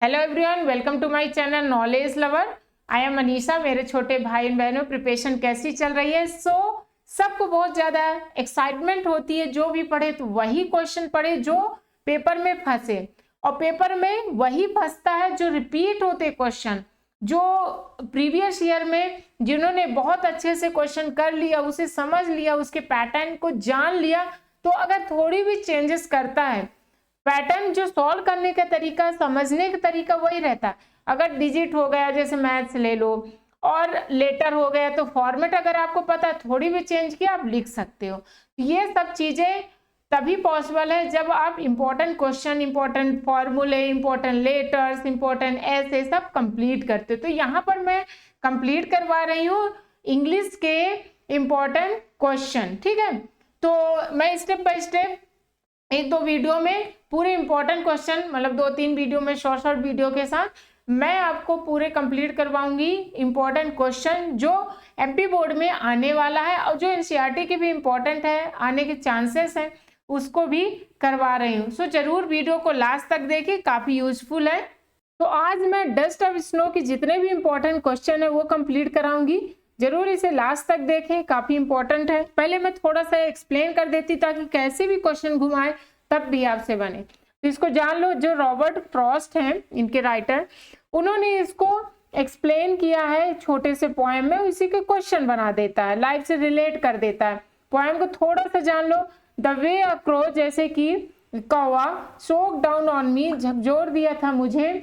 Hello everyone, welcome to my channel knowledge lover. I am Manisha. मेरे छोटे भाई बहनों, प्रिपरेशन कैसी चल रही है? सबको बहुत ज्यादा एक्साइटमेंट होती है, जो भी पढ़े तो वही क्वेश्चन पढ़े जो पेपर में फंसे, और पेपर में वही फंसता है जो रिपीट होते क्वेश्चन, जो प्रीवियस ईयर में जिन्होंने बहुत अच्छे से क्वेश्चन कर लिया, उसे समझ लिया, उसके पैटर्न को जान लिया, तो अगर थोड़ी भी चेंजेस करता है पैटर्न, जो सॉल्व करने का तरीका, समझने का तरीका वही रहता है। अगर डिजिट हो गया, जैसे मैथ्स ले लो, और लेटर हो गया, तो फॉर्मेट अगर आपको पता है, थोड़ी भी चेंज किया आप लिख सकते हो। ये सब चीजें तभी पॉसिबल है जब आप इंपॉर्टेंट क्वेश्चन, इंपॉर्टेंट फॉर्मूले, इंपॉर्टेंट लेटर्स, इंपॉर्टेंट ऐसे सब कंप्लीट करते हो। तो यहाँ पर मैं कंप्लीट करवा रही हूँ इंग्लिश के इंपॉर्टेंट क्वेश्चन, ठीक है। तो मैं स्टेप बाय स्टेप एक दो वीडियो में पूरे इंपॉर्टेंट क्वेश्चन, मतलब 2-3 वीडियो में शॉर्ट शॉर्ट वीडियो के साथ मैं आपको पूरे कंप्लीट करवाऊंगी इंपॉर्टेंट क्वेश्चन जो एमपी बोर्ड में आने वाला है, और जो एनसीईआरटी के भी इंपॉर्टेंट है, आने के चांसेस हैं, उसको भी करवा रही हूँ। सो जरूर वीडियो को लास्ट तक देखिए, काफी यूजफुल है। तो आज मैं डस्ट ऑफ स्नो की जितने भी इंपॉर्टेंट क्वेश्चन है वो कंप्लीट कराऊंगी। जरूर इसे लास्ट तक देखें, काफी इंपॉर्टेंट है। पहले मैं थोड़ा सा एक्सप्लेन कर देती ताकि कैसे भी क्वेश्चन घुमाए तब भी आपसे बने। तो इसको जान लो, जो रॉबर्ट फ्रॉस्ट हैं इनके राइटर, उन्होंने इसको एक्सप्लेन किया है छोटे से पोएम में, उसी के क्वेश्चन बना देता है, लाइफ से रिलेट कर देता है। पोएम को थोड़ा सा जान लो। द वे अ क्रो, जैसे कि कौवा, सोक डाउन ऑन मी, झकझोर दिया था मुझे।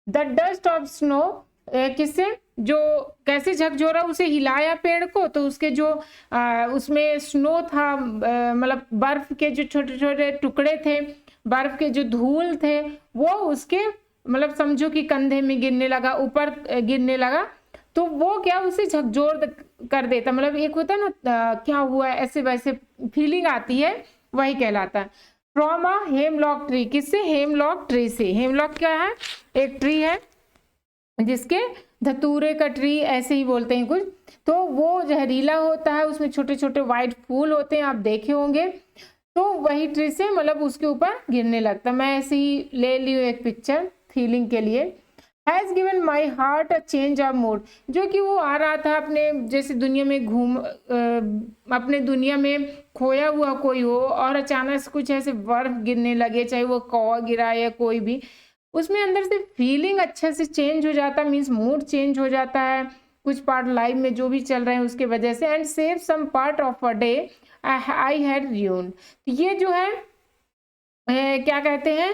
द डस्ट ऑफ स्नो, किससे, जो कैसे झकझोरा, उसे हिलाया पेड़ को, तो उसके जो उसमें स्नो था, मतलब बर्फ के जो छोटे छोटे टुकड़े थे, बर्फ के जो धूल थे, वो उसके मतलब समझो कि कंधे में गिरने लगा, ऊपर गिरने लगा, तो वो क्या, उसे झकझोर कर देता। मतलब एक होता है ना, क्या हुआ है, ऐसे वैसे फीलिंग आती है, वही कहलाता है। फ्रॉम अ हेमलॉक ट्री, किससे, हेमलॉक ट्री से। हेमलॉक क्या है, एक ट्री है जिसके धतूरे का ट्री ऐसे ही बोलते हैं कुछ, तो वो जहरीला होता है, उसमें छोटे छोटे वाइट फूल होते हैं, आप देखे होंगे। तो वही ट्री से मतलब उसके ऊपर गिरने लगता। मैं ऐसे ही ले ली हूँ एक पिक्चर फीलिंग के लिए। Has given my heart a change of mood, जो कि वो आ रहा था अपने जैसे दुनिया में अपने दुनिया में खोया हुआ कोई हो, और अचानक से कुछ ऐसे बर्फ गिरने लगे, चाहे वो कौवा गिरा या कोई भी, उसमें अंदर से फीलिंग अच्छे से चेंज हो जाता है, मीन्स मूड चेंज हो जाता है, कुछ पार्ट लाइफ में जो भी चल रहे हैं उसके वजह से। And save some part of a day I had rued, ये जो है क्या कहते हैं,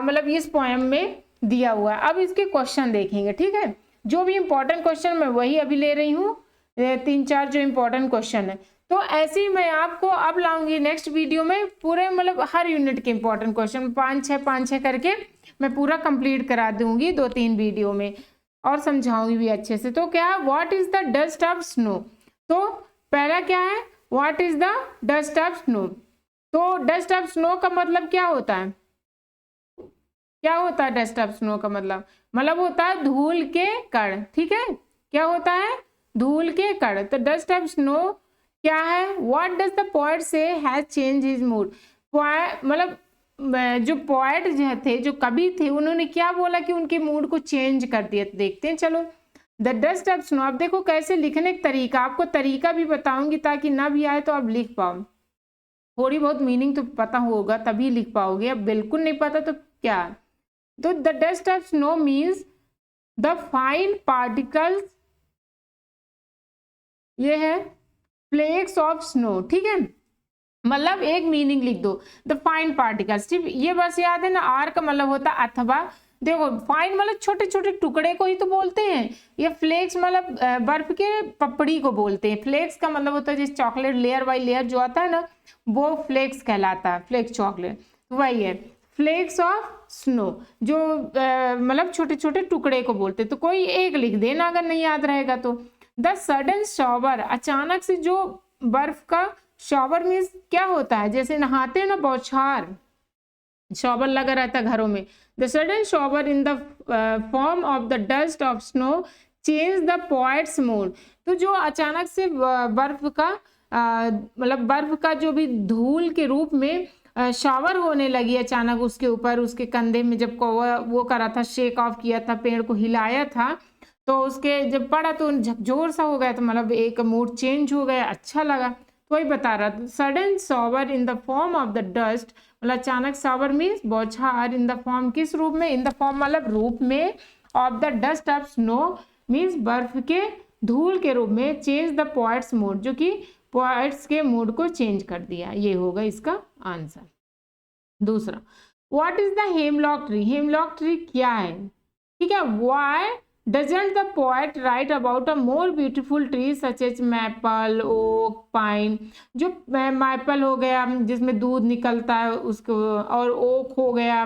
मतलब इस पोएम में दिया हुआ है। अब इसके क्वेश्चन देखेंगे, ठीक है। जो भी इंपॉर्टेंट क्वेश्चन मैं वही अभी ले रही हूँ, 3-4 जो इंपॉर्टेंट क्वेश्चन है। तो ऐसे ही मैं आपको अब लाऊंगी नेक्स्ट वीडियो में पूरे, मतलब हर यूनिट के इंपॉर्टेंट क्वेश्चन 5-6 करके मैं पूरा कंप्लीट करा दूंगी 2-3 वीडियो में, और समझाऊंगी भी अच्छे से। तो क्या है, what is the dust of snow? तो पहला क्या है, what is the dust of snow? तो डस्ट ऑफ स्नो का मतलब क्या होता है? क्या होता है डस्ट ऑफ स्नो का मतलब होता है धूल के कण, ठीक है। क्या होता है, धूल के कण। तो डस्ट ऑफ स्नो क्या है, व्हाट डज द पोएट से हैज चेंज हिज मूड? मतलब जो पोएट जो थे, जो कवि थे, उन्होंने क्या बोला कि उनके मूड को चेंज कर दिया। देखते हैं, चलो। द डस्ट ऑफ स्नो, अब देखो कैसे लिखने का तरीका, आपको तरीका भी बताऊंगी ताकि ना भी आए तो आप लिख पाओ। थोड़ी बहुत मीनिंग तो पता होगा तभी लिख पाओगे, अब बिल्कुल नहीं पता तो क्या। तो the dust of snow means the fine particles, ये है फ्लेक्स ऑफ स्नो, ठीक है। मतलब एक मीनिंग लिख दो, द फाइन पार्टिकल्स, ठीक। ये बस याद है ना, आर का मतलब होता है अथवा। देखो फाइन मतलब छोटे छोटे टुकड़े को ही तो बोलते हैं, ये फ्लेक्स मतलब बर्फ के पपड़ी को बोलते हैं। फ्लेक्स का मतलब होता है जिस चॉकलेट लेयर बाई लेयर जो आता है ना, वो फ्लेक्स कहलाता है, फ्लेक्स चॉकलेट, वही है फ्लेक्स ऑफ स्नो, जो मतलब छोटे छोटे टुकड़े को बोलते। तो कोई एक लिख देना अगर नहीं याद रहेगा तो। द सडन शॉवर, अचानक से जो बर्फ का, शॉवर मीन्स क्या होता है, जैसे नहाते हैं ना, बौछार, शॉवर लगा रहता है घरों में। The sudden shower in the form of the dust of snow change the poets mood, तो जो अचानक से बर्फ का मतलब बर्फ का जो भी धूल के रूप में शावर होने लगी अचानक उसके ऊपर, उसके कंधे में जब वो करा था, शेक ऑफ किया था, पेड़ को हिलाया था, तो उसके जब पड़ा तो झकझोर सा हो गया, तो मतलब एक मूड चेंज हो गया, अच्छा लगा। तो वही बता रहा था, sudden shower in the form of the dust, मतलब अचानक शावर मीन्स बौछार, इन द फॉर्म किस रूप में, इन द फॉर्म मतलब रूप में, of the dust of snow means बर्फ के धूल के रूप में, चेंज द पोएट्स मूड, जो कि पोएट्स के मूड को चेंज कर दिया। ये होगा इसका आंसर। दूसरा, what is the hemlock tree, hemlock tree क्या है, ठीक है। Why doesn't the poet write about a more beautiful tree such as maple, oak, pine, जो मैपल हो गया जिसमें दूध निकलता है उसको, और ओक हो गया,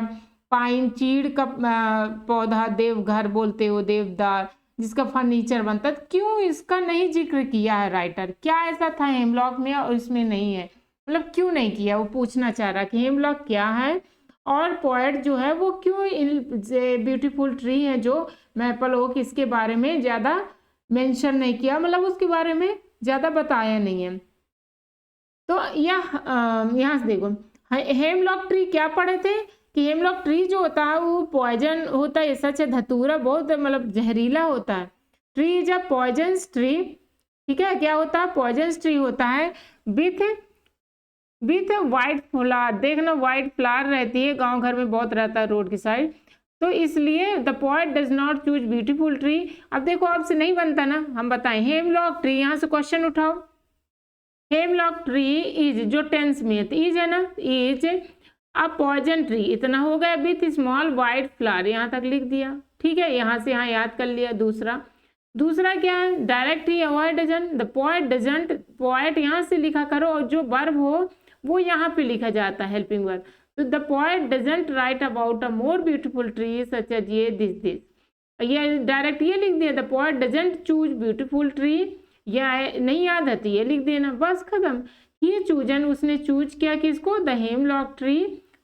पाइन चीड़ का पौधा, देवघर बोलते हो, देवदार, जिसका फर्नीचर बनता है, क्यों इसका नहीं जिक्र किया है राइटर, क्या ऐसा था हेमलॉक में और इसमें नहीं है, मतलब क्यों नहीं किया, वो पूछना चाह रहा कि हेमलॉक क्या है और पोएट जो है वो क्यों इन ब्यूटीफुल ट्री है जो मैपल ओक, इसके बारे में ज़्यादा मेंशन नहीं किया, मतलब उसके बारे में ज़्यादा बताया नहीं है। तो यहाँ से देखो, हेमलॉक ट्री क्या पढ़े थे कि हेमलॉक ट्री जो होता है वो पॉइजन होता है, सच है, धतूरा बहुत मतलब जहरीला होता है। Tree is a poisonous tree, ठीक है, क्या होता है, पॉइजनस ट्री होता है, विथ वाइट फ्लावर, देखना वाइट फ्लावर रहती है, गांव घर में बहुत रहता है रोड की साइड, तो इसलिए the poet does not choose beautiful tree. अब देखो आपसे नहीं बनता ना, हम बताएं, हेमलॉक ट्री, यहाँ से क्वेश्चन उठाओ, हेमलॉक ट्री इज, जो टेंस में इज है ना, इज अ पॉइजन ट्री, इतना हो गया, विथ स्मॉल वाइट फ्लावर, यहाँ तक लिख दिया, ठीक है, यहाँ से यहाँ याद कर लिया। दूसरा क्या है, direct he avoid doesn't, the poet doesn't, poet यहाँ से लिखा करो और जो वर्ब हो वो यहाँ पे लिखा जाता है, हेल्पिंग वर्ब। तो the poet doesn't write about a more beautiful tree such as ये दिस, ये डायरेक्ट ये लिख दिया, the poet doesn't choose beautiful tree, या नहीं याद आती ये लिख देना, बस खत्म। ये चूजन, उसने चूज किया किसको, the hemlock tree,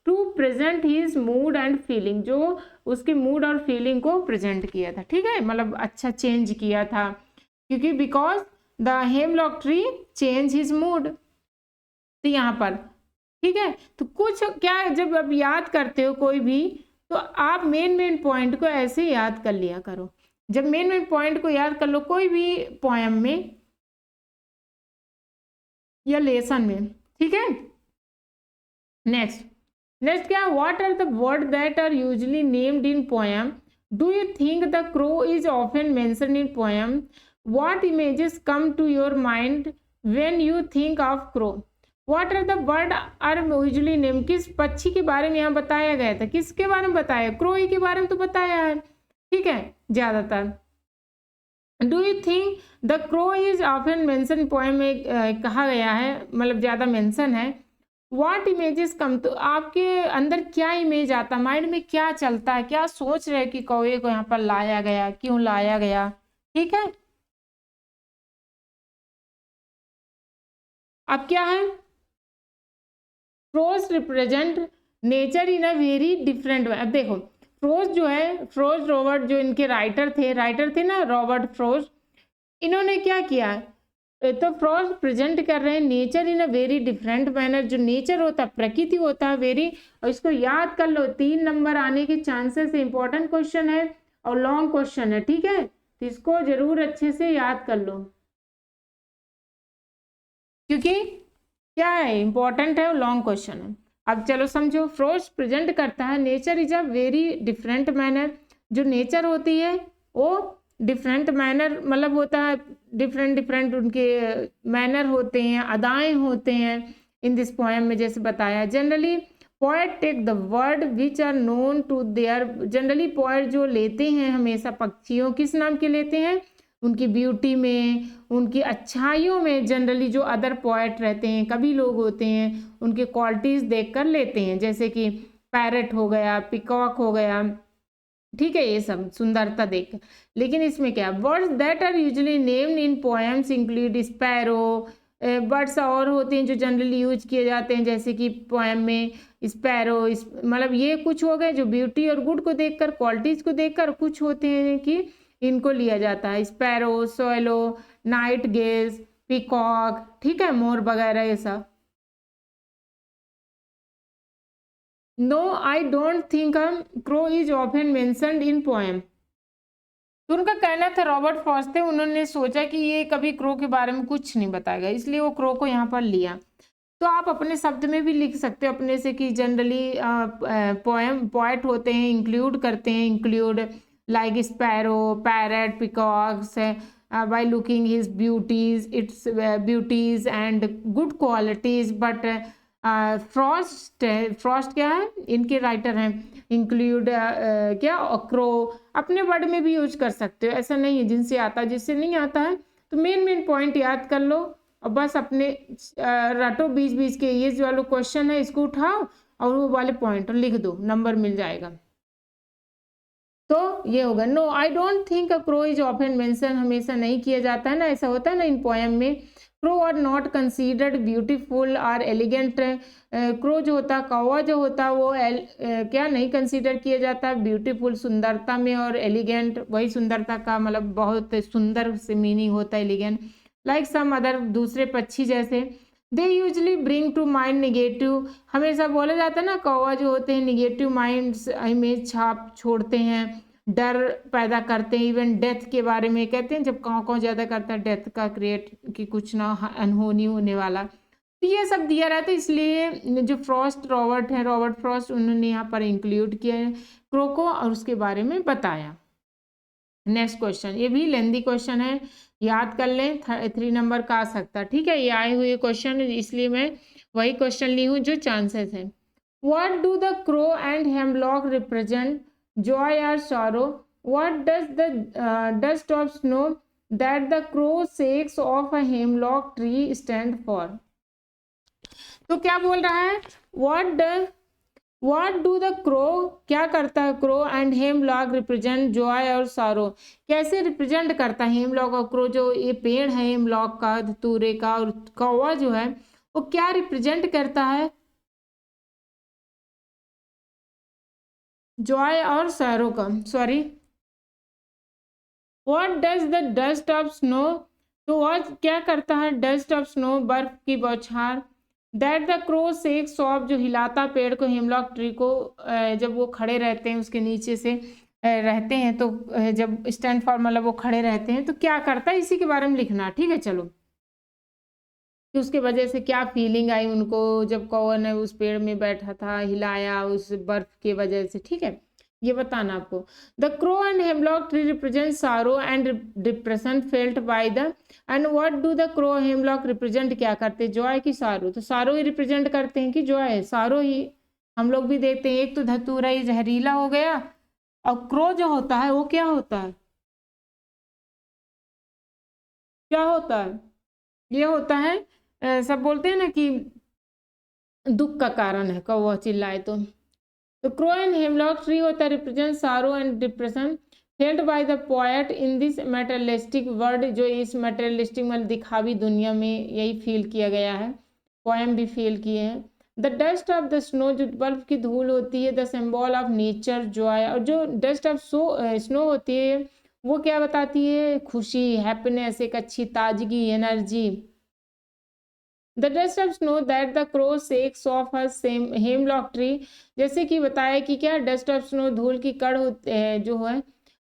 to present his mood and feeling, जो उसके मूड और फीलिंग को प्रेजेंट किया था, ठीक है, मतलब अच्छा चेंज किया था, क्योंकि because the hemlock tree change his mood, तो यहाँ पर, ठीक है। तो कुछ क्या, जब आप याद करते हो कोई भी, तो आप मेन पॉइंट को ऐसे याद कर लिया करो, जब मेन पॉइंट को याद कर लो कोई भी पोएम में या लेसन में, ठीक है। नेक्स्ट क्या, what are the word that are usually named in poem, do you think the crow is often mentioned in poem, what images come to your mind when you think of crow, what are the word are usually name, किस पक्षी के बारे में यहाँ बताया गया था, किसके बारे में बताया, क्रो ही के बारे में तो बताया है, ठीक है, ज्यादातर। Do you think the crow is often mention poem में कहा गया है, मतलब ज्यादा मेंशन है। व्हाट इमेजेस कम, तो आपके अंदर क्या इमेज आता, माइंड में क्या चलता है, क्या सोच रहे कि कौवे को यहाँ पर लाया गया, क्यों लाया गया, ठीक है। अब क्या है, Frost represent nature in a very different way. अब देखो फ्रोज जो है, फ्रोज रॉबर्ट जो इनके राइटर थे ना, रॉबर्ट फ्रोज, इन्होंने क्या किया, तो फ्रोज प्रेजेंट कर रहे हैं nature in a very different manner, जो नेचर होता है, प्रकृति होता है वेरी, और इसको याद कर लो, 3 नंबर आने के चांसेस है, इंपॉर्टेंट क्वेश्चन है और लॉन्ग क्वेश्चन है, ठीक है, तो इसको जरूर अच्छे से याद कर लो, क्योंकि क्या है, इंपॉर्टेंट है और लॉन्ग क्वेश्चन है। अब चलो समझो, फ्रोज प्रेजेंट करता है nature is a very different manner, जो नेचर होती है वो डिफरेंट मैनर मतलब होता है, डिफरेंट उनके मैनर होते हैं, अदाएं होते हैं इन दिस पोएम में, जैसे बताया। Generally poet take the word which are known to there, generally poet जो लेते हैं हमेशा पक्षियों किस नाम के लेते हैं, उनकी ब्यूटी में, उनकी अच्छाइयों में, जनरली जो अदर पोएट रहते हैं, कवि लोग होते हैं, उनके क्वालिटीज देख कर लेते हैं, जैसे कि पैरट हो गया, पिकॉक हो गया, ठीक है, ये सब सुंदरता देख। लेकिन इसमें क्या, words that are usually named in poems include sparrow, birds और होते हैं जो जनरली यूज किए जाते हैं, जैसे कि पोएम में स्पैरो, मतलब ये कुछ हो गए जो ब्यूटी और गुड को देखकर, क्वालिटीज को देखकर, कुछ होते हैं कि इनको लिया जाता है, sparrow, swallow, nightingale, peacock, ठीक है, मोर वगैरह ये सब। No I don't think crow is often mentioned in poem. तो उनका कहना था, रॉबर्ट फ्रॉस्ट थे, उन्होंने सोचा कि ये कभी क्रो के बारे में कुछ नहीं बताएगा, इसलिए वो क्रो को यहाँ पर लिया। तो आप अपने शब्द में भी लिख सकते हो अपने से कि जनरली पोएट होते हैं इंक्लूड करते हैं, include like sparrow, parrot, peacocks, by looking his beauties and good qualities, but Frost क्या है, इनके राइटर हैं, इंक्लूड क्या क्रो अपने वर्ड में भी यूज कर सकते हो, ऐसा नहीं है जिनसे आता है जिससे नहीं आता है। तो मेन पॉइंट याद कर लो और बस अपने रटो बीच बीच के, ये जो वाला क्वेश्चन है इसको उठाओ और वो वाले पॉइंट लिख दो, नंबर मिल जाएगा। तो ये होगा, no I don't think a crow is often mention, हमेशा नहीं किया जाता है ना, ऐसा होता है ना इन पोएम में। Crow are not considered beautiful और एलिगेंट। क्रो जो होता है, कौवा जो होता है वो क्या नहीं कंसीडर किया जाता ब्यूटीफुल सुंदरता में, और एलिगेंट वही सुंदरता का मतलब बहुत सुंदर से मीनिंग होता है एलिगेंट। लाइक सम अदर दूसरे पक्षी जैसे, they usually bring to mind negative, हमेशा बोला जाता है ना कौवा जो होते हैं निगेटिव माइंड्स इमेज छाप छोड़ते हैं, डर पैदा करते हैं, इवन डेथ के बारे में कहते हैं, जब कौन ज़्यादा करता है डेथ का क्रिएट कि कुछ ना अनहोनी होने वाला, तो ये सब दिया रहता है। इसलिए जो रॉबर्ट फ्रॉस्ट उन्होंने यहाँ पर इंक्लूड किया है क्रो को और उसके बारे में बताया। नेक्स्ट क्वेश्चन, ये भी लेंदी क्वेश्चन है, याद कर लें, 3 नंबर का आ सकता है, ठीक है, ये आए हुए क्वेश्चन इसलिए मैं वही क्वेश्चन ली हूँ जो चांसेस हैं। What do the crow and hemlock represent, joy or sorrow? What does the dust of snow that the crow shakes off a hemlock tree stand for? तो क्या बोल रहा है, what do the crow, क्या करता है crow, and hemlock represent Joy और सारो, कैसे रिप्रेजेंट करता है हेमलॉक और क्रो, जो ये पेड़ है हेमलॉक का, धतूरे का, और कौवा जो है वो क्या रिप्रेजेंट करता है, जॉय और सैरो का, sorry. What does the dust of snow, तो वह क्या करता है डस्ट ऑफ स्नो, बर्फ की बौछार, that the crow shakes of, जो हिलाता पेड़ को, हेमलॉक ट्री को, जब वो खड़े रहते हैं उसके नीचे से रहते हैं, तो जब स्टैंड फॉर मतलब वो खड़े रहते हैं तो क्या करता है, इसी के बारे में लिखना, ठीक है। चलो, कि उसके वजह से क्या फीलिंग आई उनको जब कौवा ने उस पेड़ में बैठा था, हिलाया उस बर्फ के वजह से, ठीक है, ये बताना आपको। The crow and hemlock tree represent sorrow and depression felt by the, and what do the crow hemlock represent, क्या करते हैं, जॉय की सारो, तो सारो ही रिप्रेजेंट करते हैं कि जॉय है, सारो ही हम लोग भी देखते हैं। एक तो धतूरा ही जहरीला हो गया, और क्रो जो होता है वो क्या होता है, क्या होता है, ये होता है सब बोलते हैं ना कि दुख का कारण है, कौवा चिल्लाए तो क्रो एंड हेमलॉक ट्री होता है represent sorrow and depression felt by the poet in this materialistic world, जो इस मटेरियलिस्टिक मतलब दिखावी दुनिया में यही फील किया गया है, पोएम भी फील किए हैं। The dust of the snow, जो बर्फ की धूल होती है, the symbol of nature Joy, और जो डस्ट ऑफ स्नो होती है वो क्या बताती है, खुशी, हैप्पीनेस, एक अच्छी ताजगी, energy. The dust of snow that the crow shakes of her same hemlock tree, जैसे कि बताया कि क्या डस्ट ऑफ स्नो धूल की कण जो है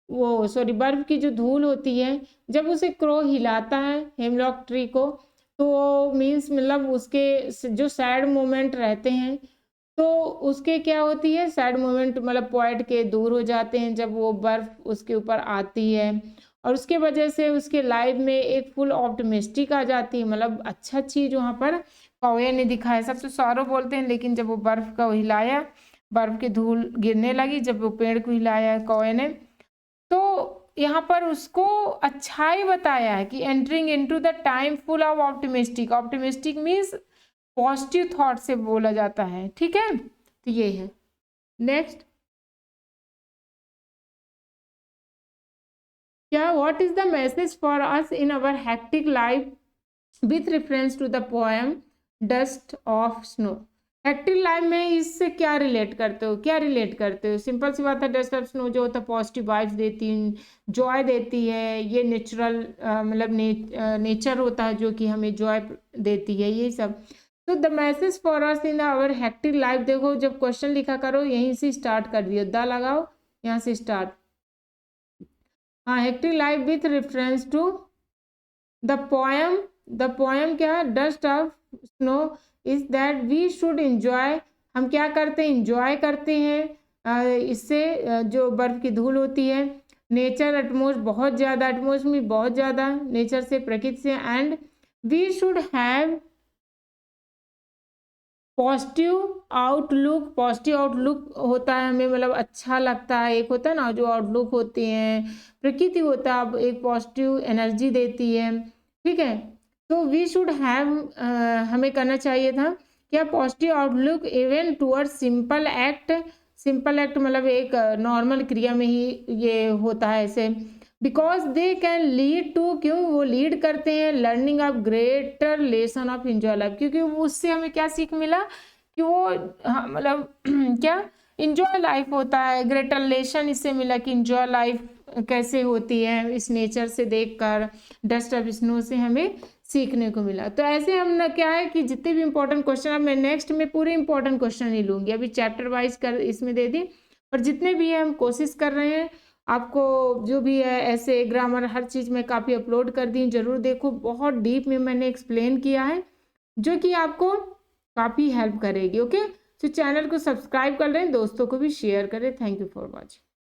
वो, सॉरी, बर्फ की जो धूल होती है, जब उसे क्रो हिलाता है हेमलॉक ट्री को, तो मीन्स मतलब उसके जो सैड मोमेंट रहते हैं, तो उसके क्या होती है, सैड मोमेंट मतलब पॉइंट के दूर हो जाते हैं जब वो बर्फ उसके ऊपर आती है, और उसके वजह से उसके लाइफ में एक फुल ऑप्टिमिस्टिक आ जाती है, मतलब अच्छा चीज वहाँ पर कौवे ने दिखाया। सब तो सौरव बोलते हैं, लेकिन जब वो बर्फ का हिलाया, बर्फ की धूल गिरने लगी, जब वो पेड़ को हिलाया कौवे ने, तो यहाँ पर उसको अच्छाई बताया है कि entering into the time full of optimistic, optimistic means positive thought से बोला जाता है, ठीक है, तो ये है। नेक्स्ट, क्या what is the message for us in our hectic life with reference to the poem Dust of Snow. Hectic life में इससे क्या रिलेट करते हो, क्या रिलेट करते हो, सिंपल सी बात है, डस्ट ऑफ स्नो जो होता है पॉजिटिव वाइब्स देती है, जॉय देती है, ये नेचुरल मतलब नेचर होता है जो कि हमें जॉय देती है, ये सब। तो the message for us in our hectic life, देखो जब क्वेश्चन लिखा करो यहीं से स्टार्ट कर दियो, द लगाओ यहाँ से स्टार्ट। हाँ, hectic life with reference to the poem क्या है, Dust of Snow is that we should enjoy, हम क्या करते हैं, इंजॉय करते हैं इससे जो बर्फ की धूल होती है, नेचर एटमोस्ट बहुत ज़्यादा, एटमोस्ट में बहुत ज़्यादा नेचर से, प्रकृति से, and we should have positive outlook, positive outlook होता है हमें, मतलब अच्छा लगता है, एक होता है ना जो आउटलुक होते हैं, प्रकृति होता है एक पॉजिटिव एनर्जी देती है, ठीक है। तो वी शुड हैव, हमें करना चाहिए था क्या, positive outlook even toward simple act, simple act मतलब एक नॉर्मल क्रिया में ही ये होता है ऐसे, because they can lead to, क्यों वो लीड करते हैं, learning of greater lesson of enjoy life, क्योंकि उससे हमें क्या सीख मिला कि वो मतलब क्या इंजॉय लाइफ होता है, ग्रेटर लेसन इससे मिला कि इंजॉय लाइफ कैसे होती है, इस नेचर से देखकर, डस्ट ऑफ स्नो से हमें सीखने को मिला। तो ऐसे हम ना क्या है कि जितने भी इंपॉर्टेंट क्वेश्चन, अब मैं नेक्स्ट में पूरे इंपॉर्टेंट क्वेश्चन नहीं लूँगी, अभी चैप्टर वाइज कर इसमें दे दी, और जितने भी है हम कोशिश कर रहे हैं आपको जो भी है ऐसे ग्रामर हर चीज़ में काफ़ी अपलोड कर दी, जरूर देखो, बहुत डीप में मैंने एक्सप्लेन किया है जो कि आपको काफ़ी हेल्प करेगी। ओके, तो चैनल को सब्सक्राइब कर लें, दोस्तों को भी शेयर करें। Thank you for watching.